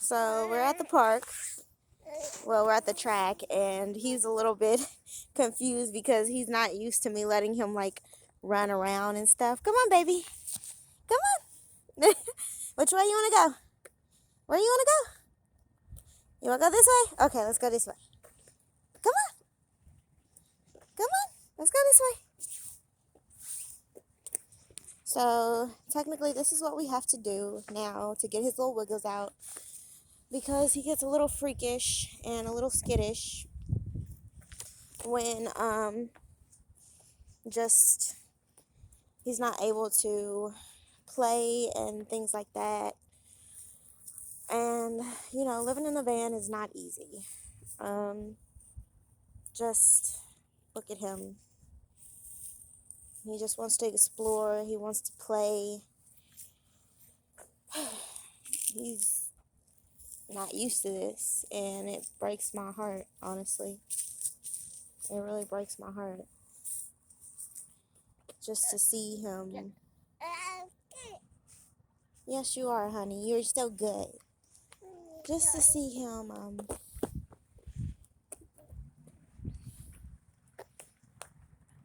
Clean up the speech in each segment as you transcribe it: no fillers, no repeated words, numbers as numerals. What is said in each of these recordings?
So we're at the park. Well, we're at the track, and he's a little bit confused because he's not used to me letting him like run around and stuff. Come on, baby. Come on. Which way you want to go? Where you want to go? You want to go this way? Okay, let's go this way. Come on. Come on. Let's go this way. So technically this is what we have to do now to get his little wiggles out, because he gets a little freakish and a little skittish when just he's not able to play and things like that. And living in a van is not easy. Just look at him. He just wants to explore. He wants to play. He's not used to this, and it breaks my heart, honestly. It really breaks my heart. Just to see him. Yes, you are, honey. You're so good. Just to see him,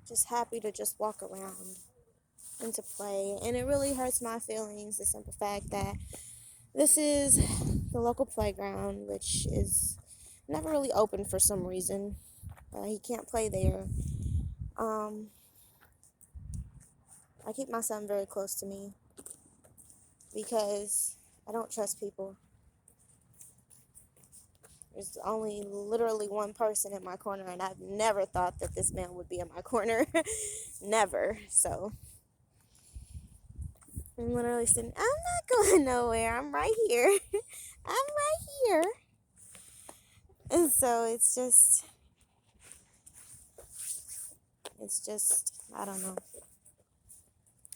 just happy to just walk around and to play. And it really hurts my feelings, the simple fact that this is the local playground, which is never really open for some reason. He can't play there. I keep my son very close to me because I don't trust people. There's only literally one person in my corner, and I've never thought that this man would be in my corner. Never. So I'm literally sitting, I'm not going nowhere. I'm right here. I'm right here. And so it's just, I don't know.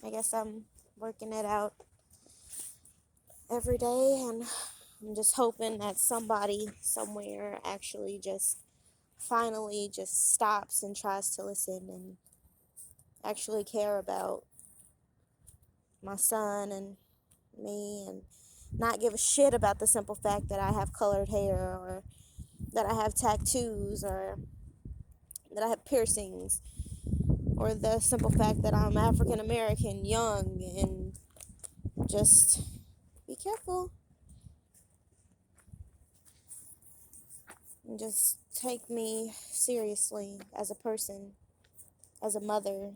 I guess I'm working it out every day, and I'm just hoping that somebody somewhere actually just finally just stops and tries to listen and actually care about my son and me, and not give a shit about the simple fact that I have colored hair, or that I have tattoos, or that I have piercings, or the simple fact that I'm African American, young, and just be careful. And just take me seriously as a person, as a mother.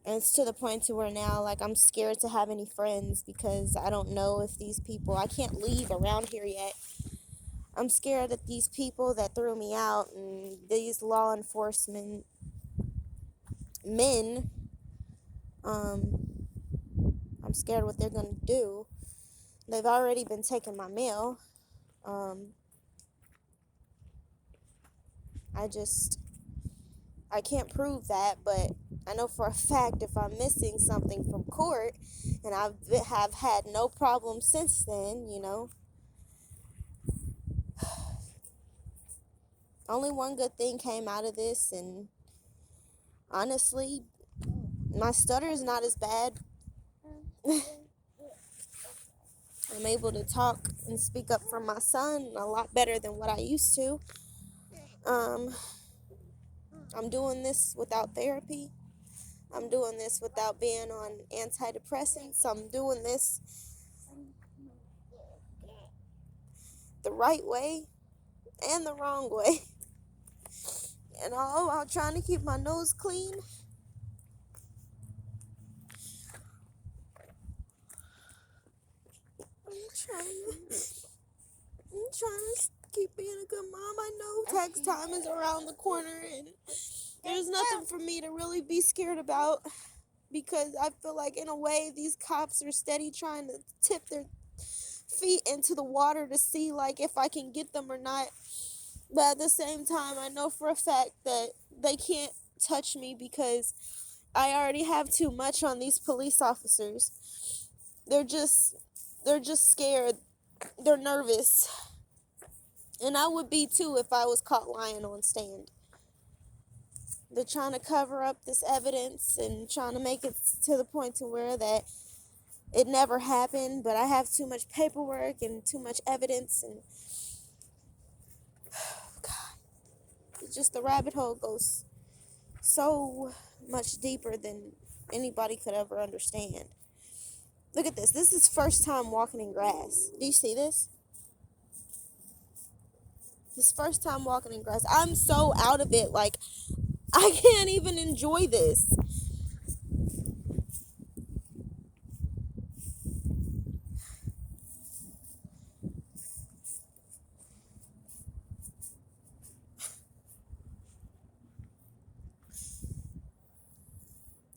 And it's to the point to where now, like, I'm scared to have any friends because I don't know if these people, I can't leave around here yet. I'm scared that these people that threw me out and these law enforcement men, I'm scared what they're going to do. They've already been taking my mail. I can't prove that, but I know for a fact if I'm missing something from court, and I have had no problem since then, only one good thing came out of this, and honestly, my stutter is not as bad. I'm able to talk and speak up for my son a lot better than what I used to. I'm doing this without therapy. I'm doing this without being on antidepressants. I'm doing this the right way and the wrong way. And all while trying to keep my nose clean. I'm trying to keep being a good mom. I know tax time is around the corner, and there's nothing for me to really be scared about, because I feel like in a way these cops are steady trying to tip their feet into the water to see like if I can get them or not. But at the same time, I know for a fact that they can't touch me because I already have too much on these police officers. They're just scared. They're nervous. And I would be too if I was caught lying on stand. They're trying to cover up this evidence and trying to make it to the point to where that it never happened, but I have too much paperwork and too much evidence, and God, it's just the rabbit hole goes so much deeper than anybody could ever understand. Look at this. This is first time walking in grass. Do you see this? This first time walking in grass. I'm so out of it. Like, I can't even enjoy this.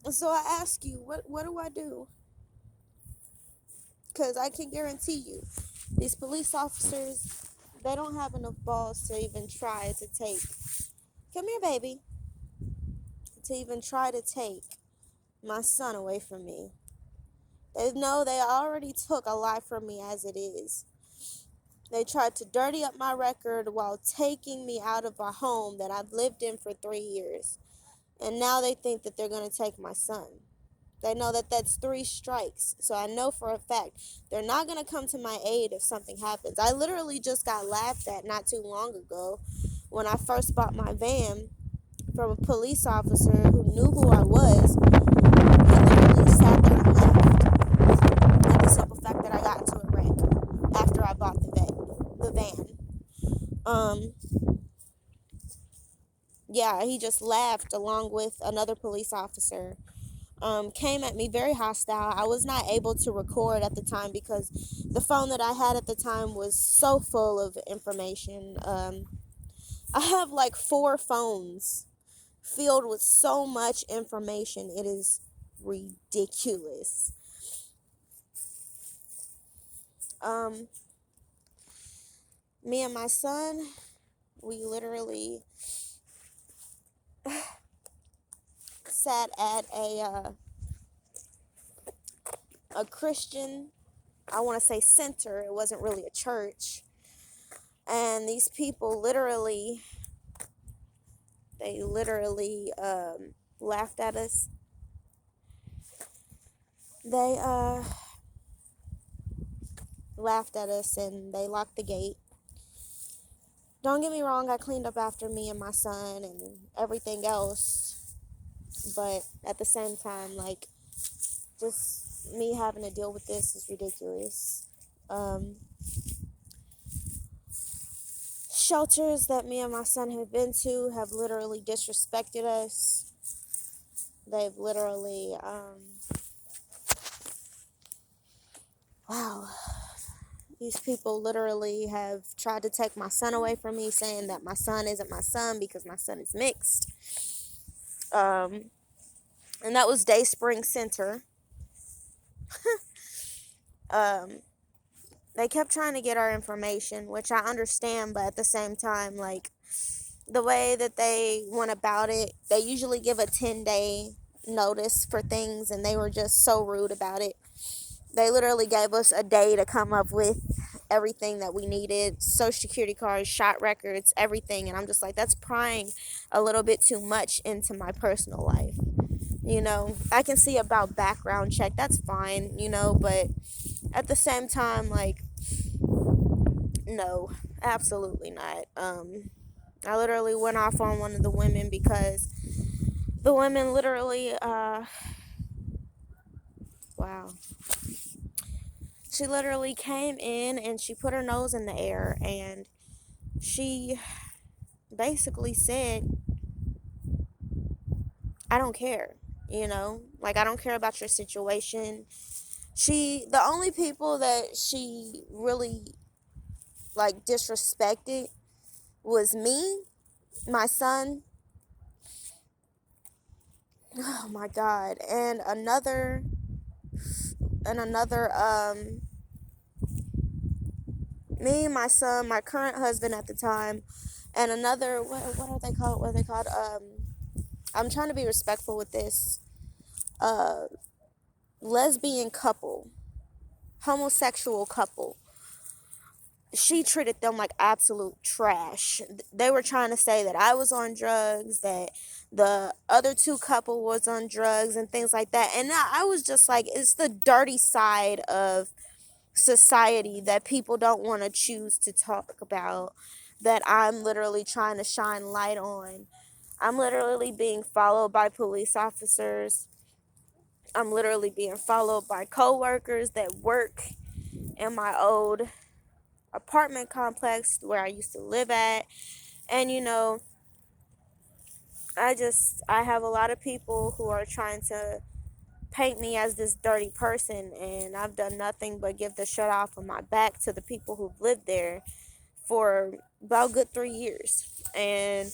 And so I ask you, what do I do? Because I can guarantee you, these police officers, they don't have enough balls to even try to take, come here, baby, to even try to take my son away from me. They know they already took a lot from me as it is. They tried to dirty up my record while taking me out of a home that I've lived in for 3 years. And now they think that they're going to take my son. They know that that's 3 strikes. So I know for a fact they're not going to come to my aid if something happens. I literally just got laughed at not too long ago when I first bought my van from a police officer who knew who I was. He literally sat there and laughed at the simple fact that I got into a wreck after I bought the van. Yeah, he just laughed along with another police officer. Came at me very hostile. I was not able to record at the time because the phone that I had at the time was so full of information. I have like 4 phones filled with so much information. It is ridiculous. Me and my son, we literally sat at a Christian, I want to say center. It wasn't really a church. And these people literally laughed at us. They laughed at us and they locked the gate. Don't get me wrong, I cleaned up after me and my son and everything else, but at the same time, like, just me having to deal with this is ridiculous. Shelters that me and my son have been to have literally disrespected us. They've literally, wow. These people literally have tried to take my son away from me, saying that my son isn't my son because my son is mixed. And that was Day Spring Center. They kept trying to get our information, which I understand, but at the same time, like, the way that they went about it, they usually give a 10-day notice for things, and they were just so rude about it. They literally gave us a day to come up with everything that we needed, social security cards, shot records, everything, and I'm just like, that's prying a little bit too much into my personal life. You know, I can see about background check, that's fine, you know, but at the same time, like, no, absolutely not. I literally went off on one of the women because the women literally, wow. She literally came in and she put her nose in the air and she basically said, I don't care, you know, like, I don't care about your situation. The only people that she really, like, disrespected was me, my son, oh my God, and another, me, my son, my current husband at the time, and another, what are they called? What are they called? I'm trying to be respectful with this. Lesbian couple, homosexual couple. she treated them like absolute trash. They were trying to say that I was on drugs, that the other two couple was on drugs and things like that. And I was just like, it's the dirty side of society that people don't want to choose to talk about, that I'm literally trying to shine light on. I'm literally being followed by police officers. I'm literally being followed by coworkers that work in my old apartment complex where I used to live at. And I have a lot of people who are trying to paint me as this dirty person, and I've done nothing but give the shirt off of my back to the people who've lived there for about good 3 years. And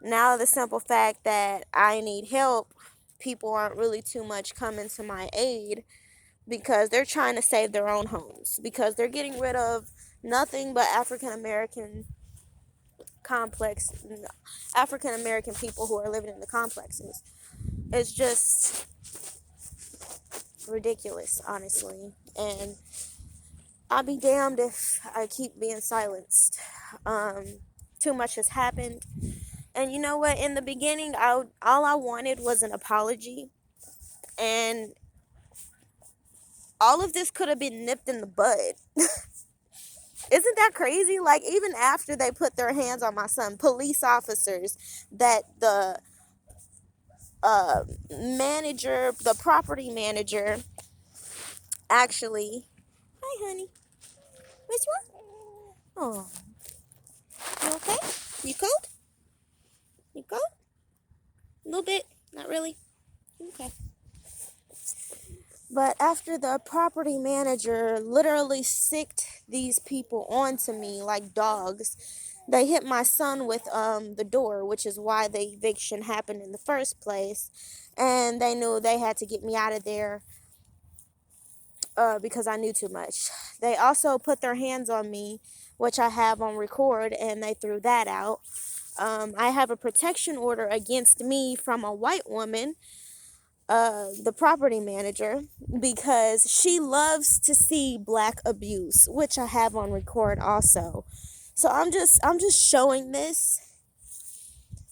now the simple fact that I need help, people aren't really too much coming to my aid because they're trying to save their own homes, because they're getting rid of nothing but African American people who are living in the complexes. It's just ridiculous, honestly. And I'll be damned if I keep being silenced. Too much has happened. And you know what? In the beginning, all I wanted was an apology. And all of this could have been nipped in the bud. Isn't that crazy? Like, even after they put their hands on my son, police officers, that the manager, the property manager, actually, hi honey, which one? Oh, you okay? You cold? You cold? A little bit, not really. Okay. But after the property manager literally sicked these people onto me like dogs, they hit my son with the door, which is why the eviction happened in the first place. And they knew they had to get me out of there because I knew too much. They also put their hands on me, which I have on record, and they threw that out. I have a protection order against me from a white woman, the property manager, because she loves to see black abuse, which I have on record also. So I'm just showing this,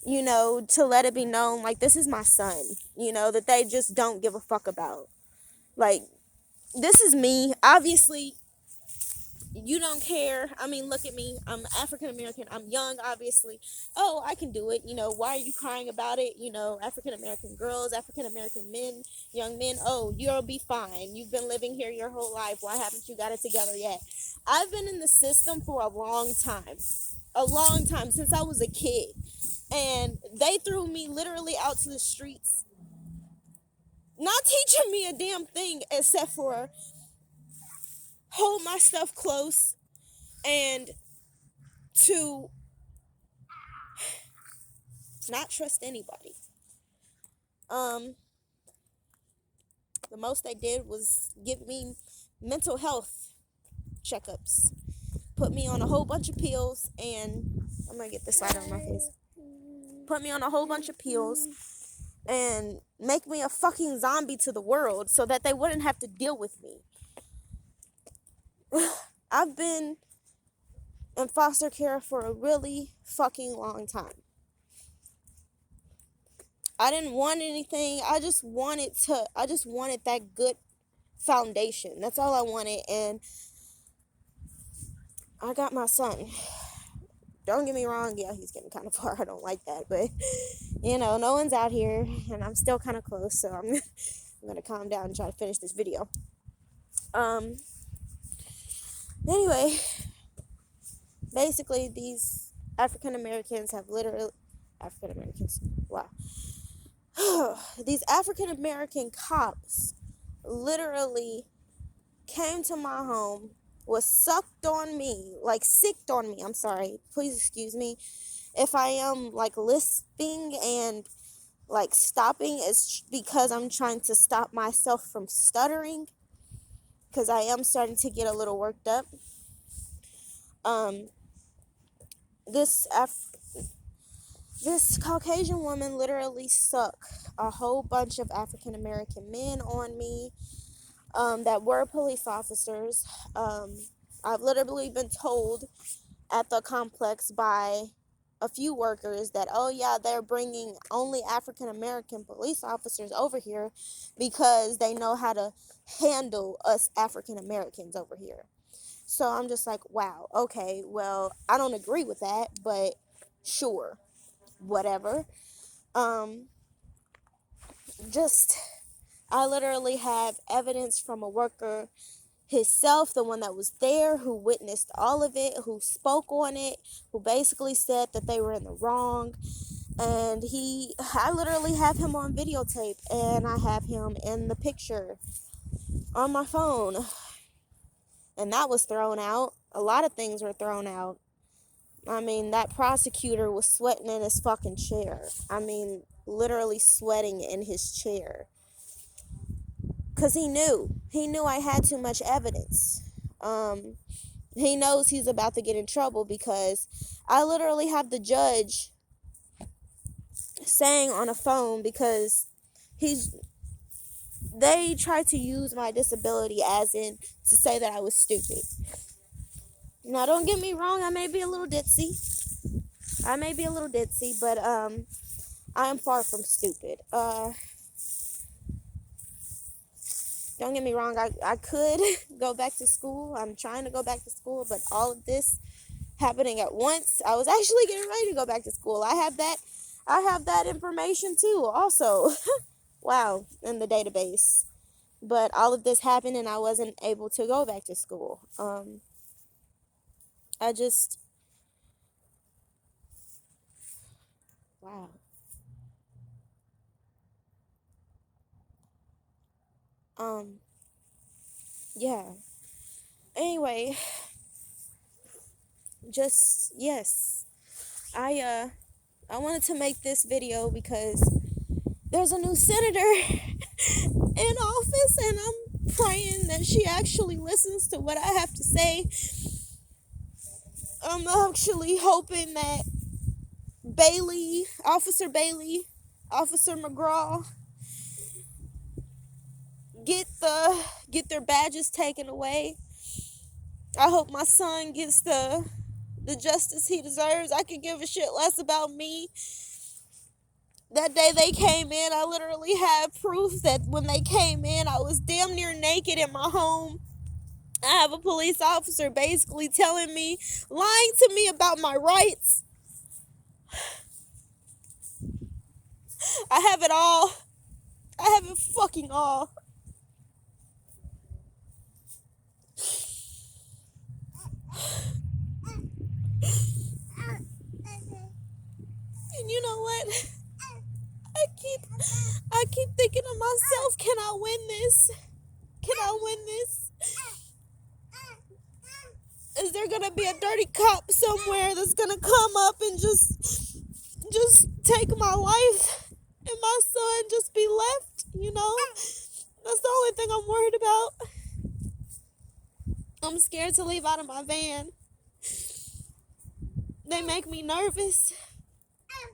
to let it be known, like, this is my son, that they just don't give a fuck about. Like, this is me. Obviously, you don't care. I mean, look at me. I'm African American. I'm young, obviously. Oh, I can do it. Why are you crying about it? African American girls, African American men, young men. Oh, you'll be fine. You've been living here your whole life. Why haven't you got it together yet? I've been in the system for a long time. A long time, since I was a kid. And they threw me literally out to the streets, not teaching me a damn thing except for hold my stuff close and to not trust anybody. The most they did was give me mental health checkups, put me on a whole bunch of pills, and I'm gonna get this light on my face. Put me on a whole bunch of pills and make me a fucking zombie to the world so that they wouldn't have to deal with me. I've been in foster care for a really fucking long time. I didn't want anything. I just wanted that good foundation. That's all I wanted, and I got my son. Don't get me wrong, yeah, he's getting kind of far. I don't like that, but no one's out here, and I'm still kind of close, so I'm gonna calm down and try to finish this video. Anyway, basically, these African Americans, wow. These African American cops literally came to my home, was sicked on me. I'm sorry. Please excuse me if I am lisping and stopping. It's because I'm trying to stop myself from stuttering, because I am starting to get a little worked up. This Caucasian woman literally sucked a whole bunch of African American men on me that were police officers. I've literally been told at the complex by a few workers that, oh yeah, they're bringing only African American police officers over here because they know how to handle us African Americans over here. So I'm just like, wow, okay, well, I don't agree with that, but sure, whatever. Um, just, I literally have evidence from a worker himself, the one that was there, who witnessed all of it, who spoke on it, who basically said that they were in the wrong. And I literally have him on videotape, and I have him in the picture on my phone. And that was thrown out. A lot of things were thrown out. I mean, that prosecutor was sweating in his fucking chair. I mean, literally sweating in his chair. Because he knew I had too much evidence. He knows he's about to get in trouble because I literally have the judge saying on a phone, because they tried to use my disability as in to say that I was stupid. Now, don't get me wrong, I may be a little ditzy, but I am far from stupid. Don't get me wrong, I could go back to school. I'm trying to go back to school, but all of this happening at once, I was actually getting ready to go back to school. I have that information too, also. Wow, in the database. But all of this happened and I wasn't able to go back to school. I just, wow. Yeah. Anyway, just, yes. I wanted to make this video because there's a new senator in office, and I'm praying that she actually listens to what I have to say. I'm actually hoping that Officer McGraw get their badges taken away. I hope my son gets the justice he deserves. I could give a shit less about me. That day they came in, I literally had proof that when they came in, I was damn near naked in my home. I have a police officer basically lying to me about my rights. I have it all. I have it fucking all. And you know what? I keep thinking to myself, can I win this? Can I win this? Is there gonna be a dirty cop somewhere that's gonna come up and just take my life and my son just be left, you know? That's the only thing I'm worried about. I'm scared to leave out of my van. They make me nervous.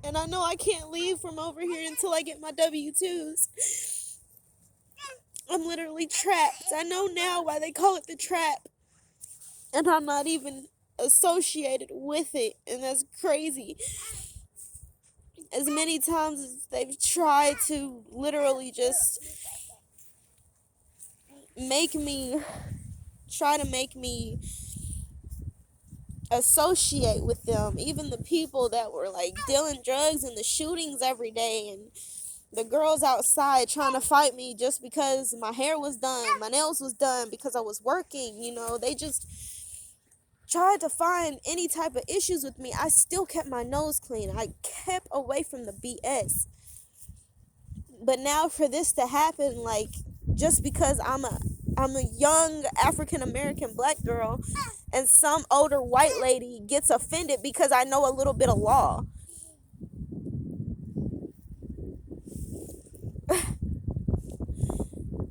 And I know I can't leave from over here until I get my W-2s. I'm literally trapped. I know now why they call it the trap. And I'm not even associated with it. And that's crazy. As many times as they've tried to literally just try to make me associate with them. Even the people that were like dealing drugs and the shootings every day, and the girls outside trying to fight me just because my hair was done, my nails was done, because I was working, you know, they just tried to find any type of issues with me. I still kept my nose clean. I kept away from the BS. But now for this to happen, like, just because I'm a young African American black girl and some older white lady gets offended because I know a little bit of law.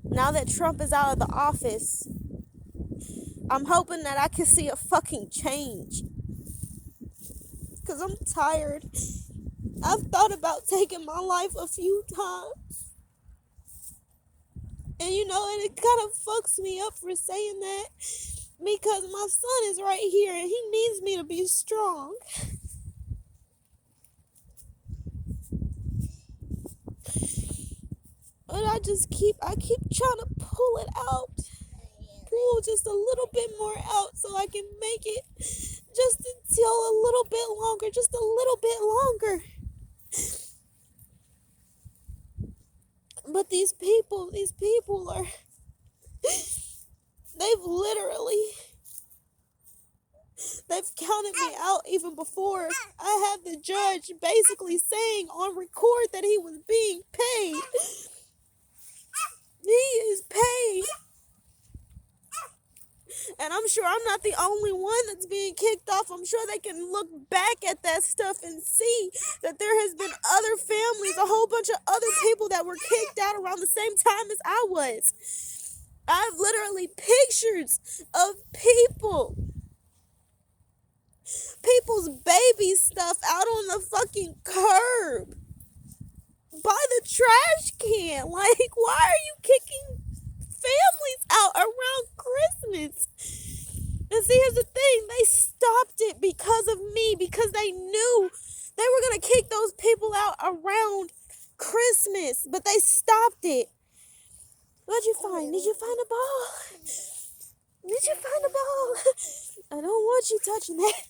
Now that Trump is out of the office, I'm hoping that I can see a fucking change. Because I'm tired. I've thought about taking my life a few times. And you know, and it kind of fucks me up for saying that. because my son is right here and he needs me to be strong. But I keep trying to pull it out. Pull just a little bit more out so I can make it just until a little bit longer, just a little bit longer. But these people are, they've counted me out even before I had the judge basically saying on record that he was being paid. He is paid. And I'm sure I'm not the only one that's being kicked off. I'm sure they can look back at that stuff and see that there has been other families, a whole bunch of other people that were kicked out around the same time as I was. I have literally pictures of people's baby stuff out on the fucking curb by the trash can. Like, why are you kicking families out around Christmas? And see, here's the thing, they stopped it because of me, because they knew they were going to kick those people out around Christmas, but they stopped it. What'd you find? Did you find a ball? Did you find a ball? I don't want you touching that.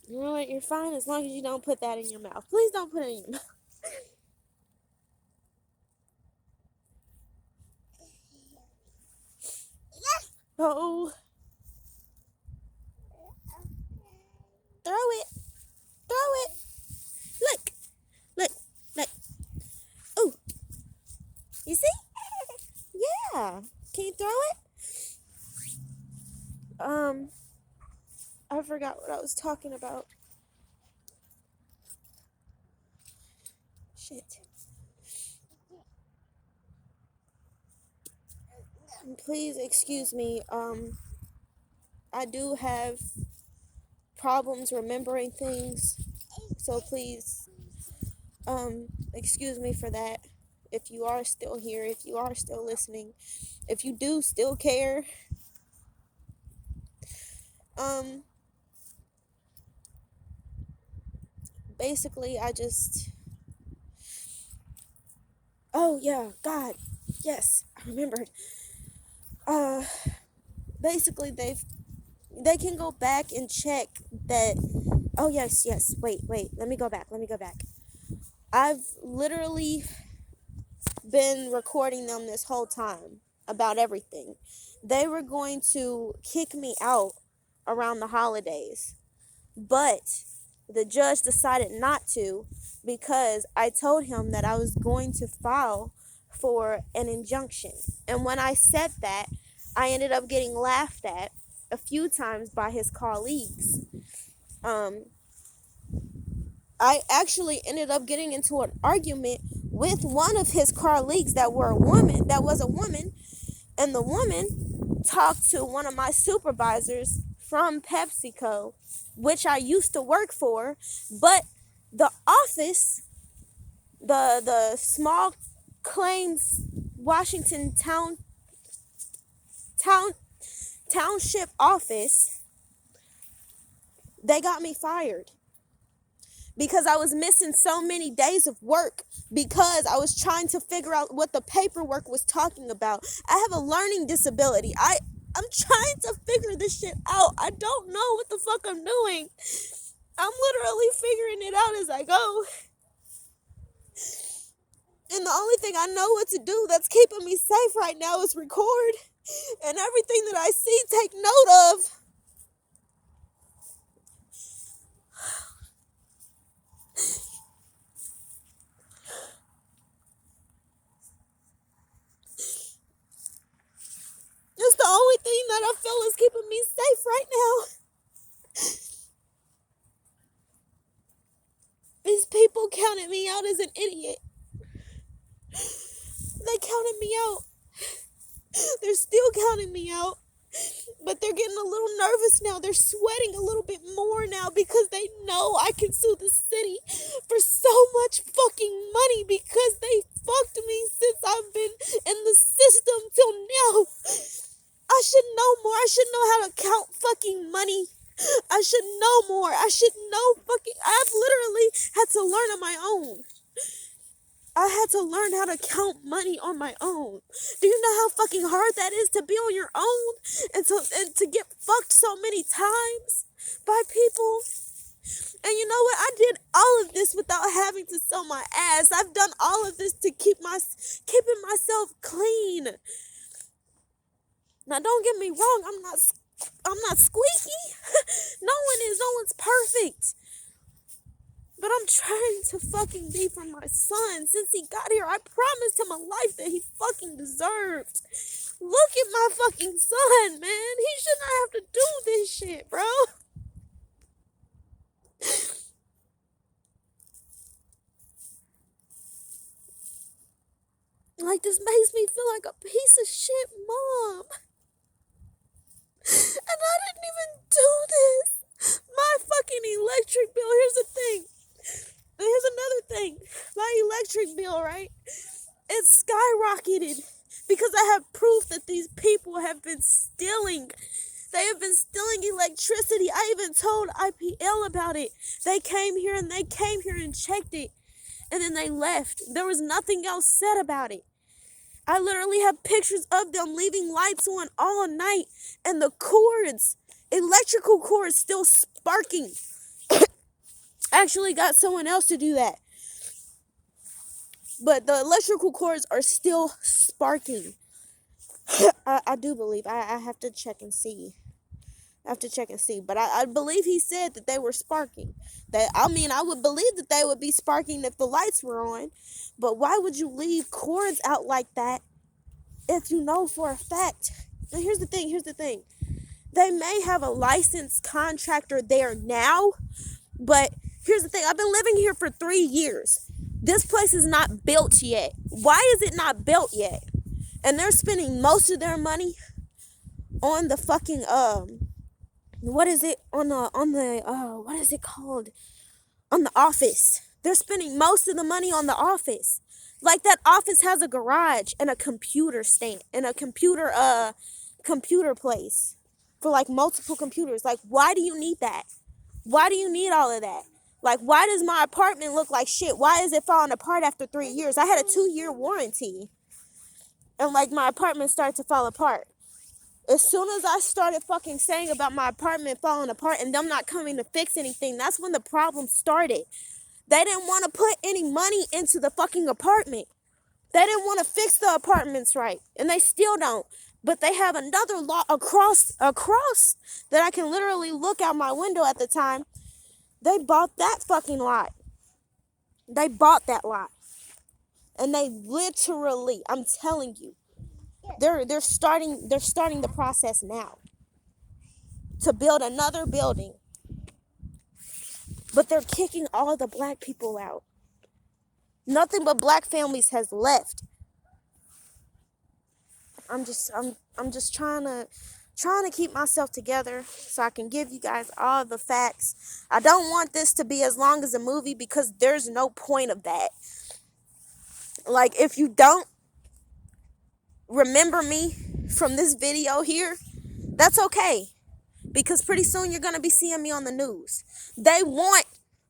You know what, you're fine as long as you don't put that in your mouth. Please don't put it in your mouth. Oh. Throw it. Throw it. Look. Look. Look. Oh. You see? Yeah. Can you throw it? I forgot what I was talking about. Shit. Please excuse me. I do have problems remembering things, so please, excuse me for that. If you are still here, if you are still listening, if you do still care, basically, oh yeah, God, yes, I remembered. Basically, they can go back and check that. Oh yes, wait, let me go back. I've literally been recording them this whole time about everything. They were going to kick me out around the holidays, but the judge decided not to, because I told him that I was going to file for an injunction. And when I said that, I ended up getting laughed at a few times by his colleagues. I actually ended up getting into an argument with one of his colleagues that was a woman, and the woman talked to one of my supervisors from PepsiCo, which I used to work for, but the office, the small claims Washington Township office, they got me fired because I was missing so many days of work, because I was trying to figure out what the paperwork was talking about. I have a learning disability. I'm trying to figure this shit out. I don't know what the fuck I'm doing. I'm literally figuring it out as I go. And the only thing I know what to do that's keeping me safe right now is record. And everything that I see, take note of. It's the only thing that I feel is keeping me safe right now. These people counted me out as an idiot. They counted me out. They're still counting me out. But they're getting a little nervous now. They're sweating a little bit more now because they know I can sue the city for so much fucking money, because they fucked me since I've been in the system till now. I should know more. I should know how to count fucking money. I should know more. I should know fucking... I've literally had to learn on my own. I had to learn how to count money on my own. Do you know how fucking hard that is to be on your own and to get fucked so many times by people? And you know what? I did all of this without having to sell my ass. I've done all of this to keeping myself clean. Now, don't get me wrong. I'm not squeaky. No one is. No one's perfect. But I'm trying to fucking be for my son. Since he got here, I promised him a life that he fucking deserved. Look at my fucking son, man. He should not have to do this shit, bro. Like, this makes me feel like a piece of shit mom. And I didn't even do this. My fucking electric bill, here's the thing. Here's another thing. My electric bill, right? It's skyrocketed because I have proof that these people have been stealing. They have been stealing electricity. I even told IPL about it. They came here and checked it. And then they left. There was nothing else said about it. I literally have pictures of them leaving lights on all night. And the cords, electrical cords, still sparking. Actually got someone else to do that. But the electrical cords are still sparking. I do believe. I have to check and see. But I believe he said that they were sparking. I would believe that they would be sparking if the lights were on. But why would you leave cords out like that if you know for a fact? And here's the thing. They may have a licensed contractor there now, but here's the thing. I've been living here for 3 years. This place is not built yet. Why is it not built yet? And they're spending most of their money on the fucking, what is it called? On the office. They're spending most of the money on the office. Like, that office has a garage and a computer stand and a computer place for like multiple computers. Like, why do you need that? Why do you need all of that? Like, why does my apartment look like shit? Why is it falling apart after 3 years? I had a 2-year warranty. And, like, my apartment started to fall apart. As soon as I started fucking saying about my apartment falling apart and them not coming to fix anything, that's when the problem started. They didn't want to put any money into the fucking apartment. They didn't want to fix the apartments right. And they still don't. But they have another lot across that I can literally look out my window at the time. They bought that fucking lot. They bought that lot. And they literally, I'm telling you, they're starting the process now to build another building. But they're kicking all the black people out. Nothing but black families has left. I'm just trying to keep myself together so I can give you guys all the facts. I don't want this to be as long as a movie because there's no point of that. Like, if you don't remember me from this video here, that's okay. Because pretty soon you're going to be seeing me on the news. They want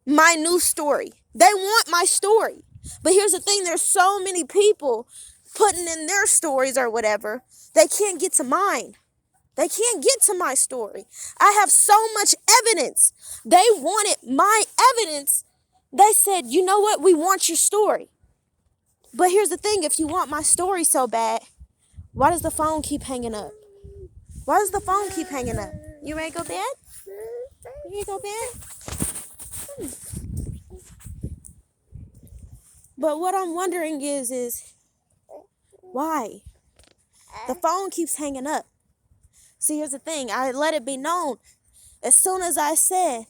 my news story. They want my story. But here's the thing. There's so many people putting in their stories or whatever. They can't get to mine. They can't get to my story. I have so much evidence. They wanted my evidence. They said, you know what? We want your story. But here's the thing. If you want my story so bad, why does the phone keep hanging up? Why does the phone keep hanging up? You ready to go bed? You ready to go bed? But what I'm wondering is why? The phone keeps hanging up. See, here's the thing. I let it be known. As soon as I said